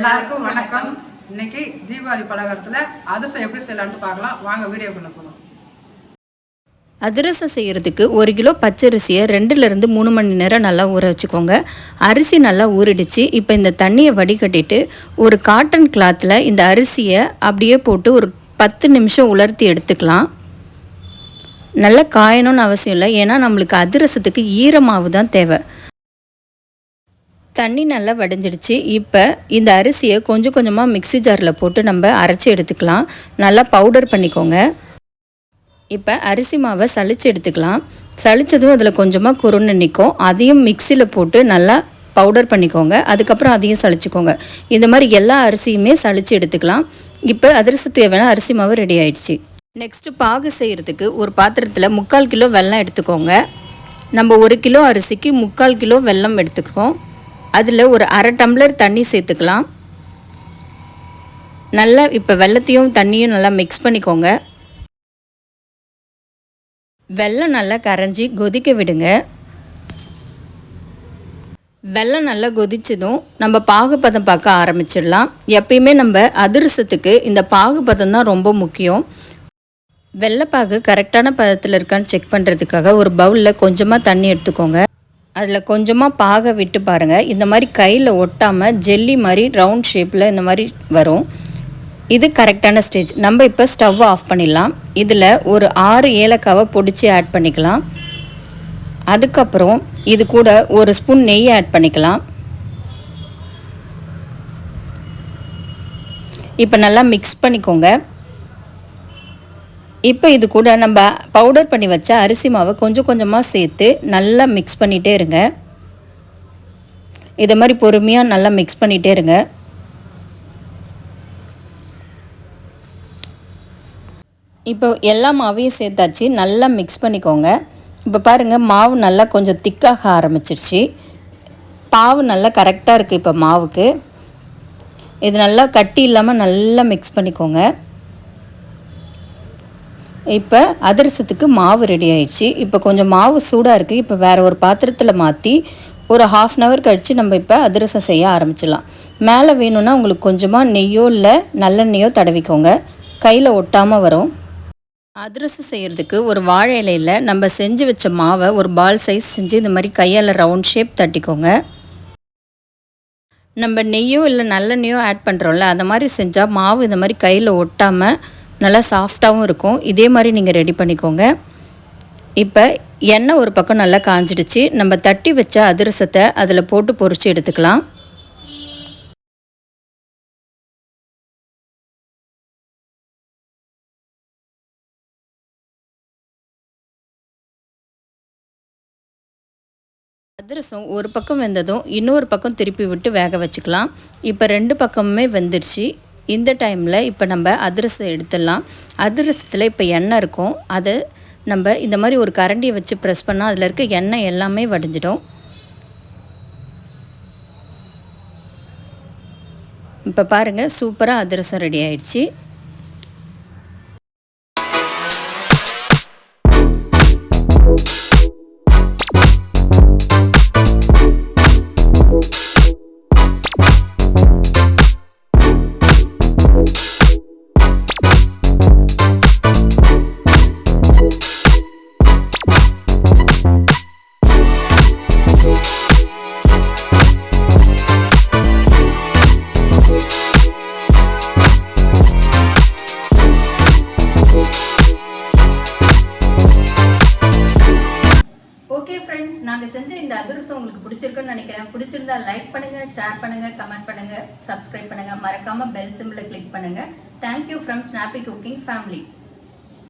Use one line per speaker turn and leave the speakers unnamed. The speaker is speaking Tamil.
எல்லாருக்கும் வணக்கம். இன்னைக்கு தீபாவளி பலகாரத்தில் அதிரசம் எப்படி செய்யலாம்னு பார்க்கலாம். வாங்க வீடியோக்குள்ள போகலாம்.
அதிரசம் செய்கிறதுக்கு 1 கிலோ பச்சரிசியை 2லேருந்து 3 மணி நேரம் நல்லா ஊற வச்சுக்கோங்க. அரிசி நல்லா ஊறிடுச்சு. இப்போ இந்த தண்ணியை வடிகட்டிட்டு ஒரு காட்டன் கிளாத்தில் இந்த அரிசியை அப்படியே போட்டு ஒரு 10 நிமிஷம் உலர்த்தி எடுத்துக்கலாம். நல்லா காயணும்னு அவசியம் இல்லை, ஏன்னா நம்மளுக்கு அதிரசத்துக்கு ஈரமாவு தான் தேவை. தண்ணி நல்லா வடிஞ்சிடுச்சு. இப்போ இந்த அரிசியை கொஞ்சம் கொஞ்சமாக மிக்ஸி ஜாரில் போட்டு நம்ம அரைச்சி எடுத்துக்கலாம். நல்லா பவுடர் பண்ணிக்கோங்க. இப்போ அரிசி மாவை சளிச்சு எடுத்துக்கலாம். சளிச்சதும் அதில் கொஞ்சமாக குருணை நிற்கும். அதையும் மிக்சியில் போட்டு நல்லா பவுடர் பண்ணிக்கோங்க. அதுக்கப்புறம் அதையும் சளிச்சுக்கோங்க. இந்த மாதிரி எல்லா அரிசியுமே சளிச்சு எடுத்துக்கலாம். இப்போ அதிரசத்துக்கு தேவையான அரிசி மாவு ரெடி ஆயிடுச்சு. நெக்ஸ்ட்டு பாகு செய்கிறதுக்கு ஒரு பாத்திரத்தில் 3/4 கிலோ வெல்லம் எடுத்துக்கோங்க. நம்ம 1 கிலோ அரிசிக்கு 3/4 கிலோ வெல்லம் எடுத்துக்கிறோம். அதில் ஒரு 1/2 டம்ளர் தண்ணி சேர்த்துக்கலாம். நல்லா இப்போ வெல்லத்தையும் தண்ணியும் நல்லா மிக்ஸ் பண்ணிக்கோங்க. வெல்லம் நல்லா கரைஞ்சி கொதிக்க விடுங்க. வெல்லம் நல்லா கொதிச்சதும் நம்ம பாகுபதம் பார்க்க ஆரம்பிச்சிடலாம். எப்பயுமே நம்ம அதிரசத்துக்கு இந்த பாகுபதம் தான் ரொம்ப முக்கியம். வெள்ளைப்பாகு கரெக்டான பதத்தில் இருக்கான்னு செக் பண்ணுறதுக்காக ஒரு பவுலில் கொஞ்சமாக தண்ணி எடுத்துக்கோங்க. அதில் கொஞ்சமாக பாகை விட்டு பாருங்கள். இந்த மாதிரி கையில் ஒட்டாமல் ஜெல்லி மாதிரி ரவுண்ட் ஷேப்பில் இந்த மாதிரி வரும். இது கரெக்டான ஸ்டேஜ். நம்ம இப்போ ஸ்டவ் ஆஃப் பண்ணிடலாம். இதில் ஒரு 6 ஏலக்காவை பொடிச்சு ஆட் பண்ணிக்கலாம். அதுக்கப்புறம் இது கூட 1 ஸ்பூன் நெய் ஆட் பண்ணிக்கலாம். இப்போ நல்லா மிக்ஸ் பண்ணிக்கோங்க. இப்போ இது கூட நம்ம பவுடர் பண்ணி வச்ச அரிசி மாவை கொஞ்சம் கொஞ்சமாக சேர்த்து நல்லா மிக்ஸ் பண்ணிகிட்டே இருங்க. இதை மாதிரி பொறுமையாக நல்லா மிக்ஸ் பண்ணிகிட்டே இருங்க. இப்போ எல்லா மாவையும் சேர்த்தாச்சு. நல்லா மிக்ஸ் பண்ணிக்கோங்க. இப்போ பாருங்கள், மாவு நல்லா கொஞ்சம் திக்காக ஆரம்பிச்சிருச்சு. பாவு நல்லா கரெக்டாக இருக்குது. இப்போ மாவுக்கு இது நல்லா கட்டி இல்லாமல் நல்லா மிக்ஸ் பண்ணிக்கோங்க. இப்போ அதிரசத்துக்கு மாவு ரெடி ஆயிடுச்சு. இப்போ கொஞ்சம் மாவு சூடாக இருக்குது. இப்போ வேறு ஒரு பாத்திரத்தில் மாற்றி ஒரு 1/2 அன் ஹவர் கழித்து நம்ம இப்போ அதிரசம் செய்ய ஆரம்பிச்சிடலாம். மேலே வேணும்னா உங்களுக்கு கொஞ்சமாக நெய்யோ இல்லை நல்லெண்ணெய்யோ தடவிக்கோங்க. கையில் ஒட்டாமல் வரும். அதிரசம் செய்கிறதுக்கு ஒரு வாழை இலையில் நம்ம செஞ்சு வச்ச மாவை ஒரு பால் சைஸ் செஞ்சு இந்த மாதிரி கையால் ரவுண்ட் ஷேப் தட்டிக்கோங்க. நம்ம நெய்யோ இல்லை நல்லெண்ணெய்யோ ஆட் பண்ணுறோம்ல, அந்த மாதிரி செஞ்சால் மாவு இந்த மாதிரி கையில் ஒட்டாமல் நல்லா சாஃப்டாகவும் இருக்கும். இதே மாதிரி நீங்கள் ரெடி பண்ணிக்கோங்க. இப்போ எண்ணெய் ஒரு பக்கம் நல்லா காஞ்சிடுச்சு. நம்ம தட்டி வச்ச அதிரசத்தை அதில் போட்டு பொரித்து எடுத்துக்கலாம். அதிரசம் ஒரு பக்கம் வெந்ததும் இன்னொரு பக்கம் திருப்பி விட்டு வேக வச்சுக்கலாம். இப்போ 2 பக்கமுமே வெந்துடுச்சு. இந்த டைமில் இப்போ நம்ம அதிரசம் எடுத்துடலாம். அதிரசத்தில் இப்போ எண்ணெய் இருக்கும். அதை நம்ம இந்த மாதிரி ஒரு கரண்டியை வச்சு ப்ரெஸ் பண்ணால் அதில் இருக்க எண்ணெய் எல்லாமே வடிஞ்சிடும். இப்போ பாருங்கள், சூப்பராக அதிரசம் ரெடி ஆயிடுச்சு.
ஓகே ஃப்ரெண்ட்ஸ், நாங்கள் செஞ்ச இந்த அதிரசம் உங்களுக்கு பிடிச்சிருக்குன்னு நினைக்கிறேன். பிடிச்சிருந்தா லைக் பண்ணுங்கள், ஷேர் பண்ணுங்கள், கமெண்ட் பண்ணுங்கள், சப்ஸ்கிரைப் பண்ணுங்கள். மறக்காமல் பெல் சிம்பிளை கிளிக் பண்ணுங்கள். Thank you from snappy cooking family.